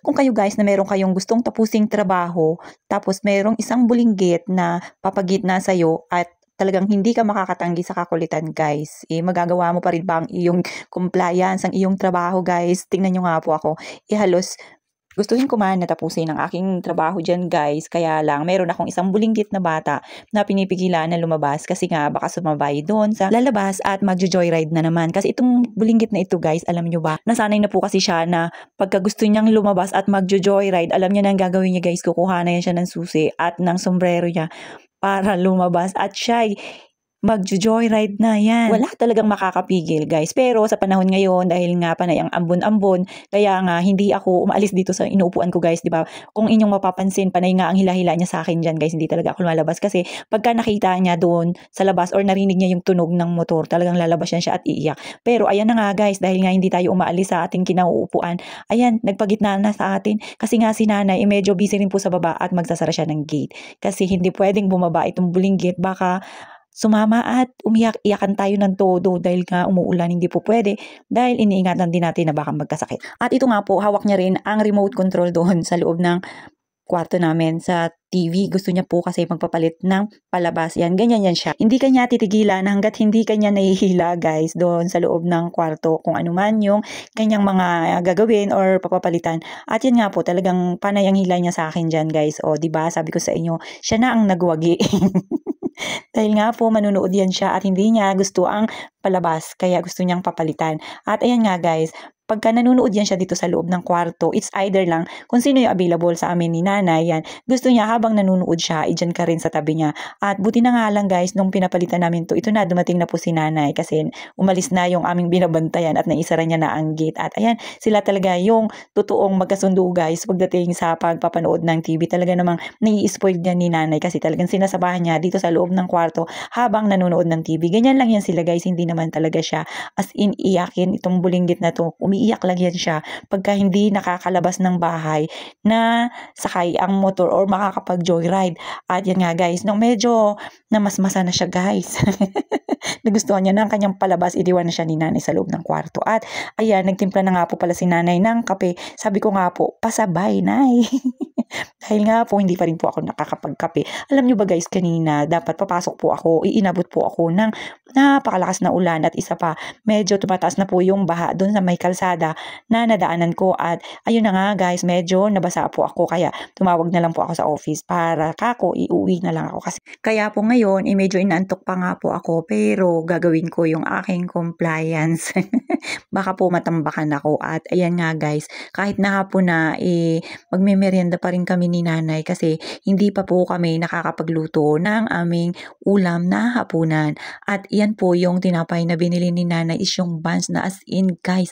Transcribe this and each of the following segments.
Kung kayo guys na meron kayong gustong tapusing trabaho, tapos merong isang bulinggit na papagitna sa'yo at talagang hindi ka makakatanggi sa kakulitan guys, magagawa mo pa rin ba ang iyong compliance, ang iyong trabaho guys? Tingnan nyo nga po ako, halos gustuhin ko man na tapusin ang aking trabaho dyan guys, kaya lang meron akong isang bulinggit na bata na pinipigilan na lumabas kasi nga baka sumabay doon sa lalabas at magjo-joyride na naman. Kasi itong bulinggit na ito guys, alam nyo ba, nasanay na po kasi siya na pagka gusto niyang lumabas at magjo-joyride, alam niya na ang gagawin niya guys, kukuha na yan siya ng susi at ng sombrero niya para lumabas at siya magjo-joyride na yan. Wala talagang makakapigil guys. Pero sa panahon ngayon, dahil nga panay ang ambon-ambon, kaya nga hindi ako umaalis dito sa inuupuan ko guys, di ba? Kung inyong mapapansin, panay nga ang hila-hila niya sa akin dyan guys, hindi talaga ako lumalabas kasi pagka nakita niya doon sa labas or narinig niya yung tunog ng motor, talagang lalabas yan siya at iiyak. Pero ayan na nga guys, dahil nga hindi tayo umaalis sa ating kinauupuan, ayan, nagpagitna na sa atin kasi nga si nanay, medyo busy rin po sa baba at magsasara siya ng gate. Kasi hindi pwedeng bumaba itong bulinggit, baka sumama at umiyak-iyakan tayo ng todo dahil nga umuulan, hindi po pwede dahil iniingatan din natin na baka magkasakit. At ito nga po, hawak niya rin ang remote control doon sa loob ng kwarto namin sa TV. Gusto niya po kasi magpapalit ng palabas. Yan, ganyan yan siya. Hindi kanya titigilan hanggat hindi kanya nahihila guys doon sa loob ng kwarto kung ano man yung kanyang mga gagawin or papapalitan. At yan nga po, talagang panay ang hila niya sa akin dyan guys. O diba, sabi ko sa inyo, siya na ang nagwagi. Dahil nga po manunood yan siya at hindi niya gusto ang palabas, kaya gusto niyang papalitan. At ayan nga guys, pagka nanonood yan siya dito sa loob ng kwarto, it's either lang kung sino yung available sa amin ni nanay, yan. Gusto niya habang nanonood siya, dyan ka rin sa tabi niya. At buti na nga lang guys, nung pinapalitan namin to, ito na, dumating na po si nanay kasi umalis na yung aming binabantayan at naisara niya na ang gate. At ayan, sila talaga yung totoong magkasundo guys pagdating sa pagpapanood ng TV. Talaga namang nai-spoil niya ni nanay kasi talagang sinasabahan niya dito sa loob ng kwarto habang nanonood ng TV. Ganyan lang yan sila guys, hindi naman talaga siya as in iyakin itong bulinggit na to. Umiiyak lang yan siya pagka hindi nakakalabas ng bahay na sakay ang motor or makakapag-joyride. At yan nga guys, nung medyo namasmasa na siya guys, nagustuhan niya ng kanyang palabas, idiwan na siya ni nanay sa loob ng kwarto. At ayan, nagtimpla na nga po pala si nanay ng kape. Sabi ko nga po, pasabay nay. Dahil nga po, hindi pa rin po ako nakakapagkape. Alam nyo ba guys, kanina, dapat papasok po ako, iinabot po ako ng napakalakas na ulan at isa pa, medyo tumataas na po yung baha doon sa may kalsada na nadaanan ko. At ayun na nga guys, medyo nabasa po ako, kaya tumawag na lang po ako sa office para kako, iuwi na lang ako. Kasi kaya po ngayon, medyo inaantok pa nga po ako, pero gagawin ko yung aking compliance. Baka po matambakan ako. At ayan nga guys, kahit na hapon na, magme-merienda pa rin kami ni nanay kasi hindi pa po kami nakakapagluto ng aming ulam na hapunan. At yan po yung tinapay na binili ni nanay is yung buns na as in guys,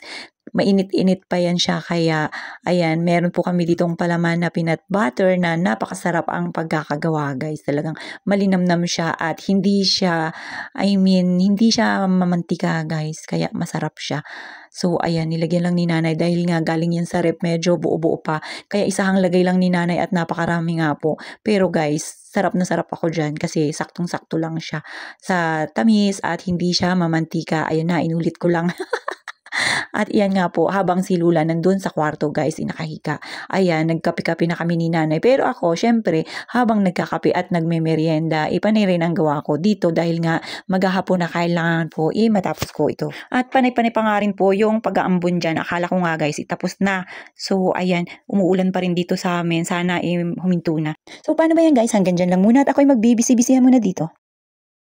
mainit-init pa yan siya, kaya ayan, meron po kami ditong palaman na peanut butter na napakasarap ang pagkakagawa guys. Talagang malinamnam siya at hindi siya, hindi siya mamantika guys, kaya masarap siya. So ayan, nilagyan lang ni nanay dahil nga galing yan sa rep, medyo buo-buo pa, kaya isang lagay lang ni nanay at napakarami nga po. Pero guys, sarap na sarap ako dyan kasi saktong-sakto lang siya sa tamis at hindi siya mamantika. Ayun na, inulit ko lang. At iyan nga po, habang si Lula nandun sa kwarto guys, inakahika. Ayan, nagkape-kape na kami ni nanay. Pero ako, syempre, habang nagkakape at nagme-merienda, panay rin ang gawa ko dito dahil nga maghahapon na kailangan po matapos ko ito. At panay-panay pa nga rin po yung pag-aambon dyan. Akala ko nga guys, itapos na. So ayan, umuulan pa rin dito sa amin. Sana huminto na. So paano ba yan guys? Hanggang dyan lang muna at ako'y magbibisi-bisihan muna dito.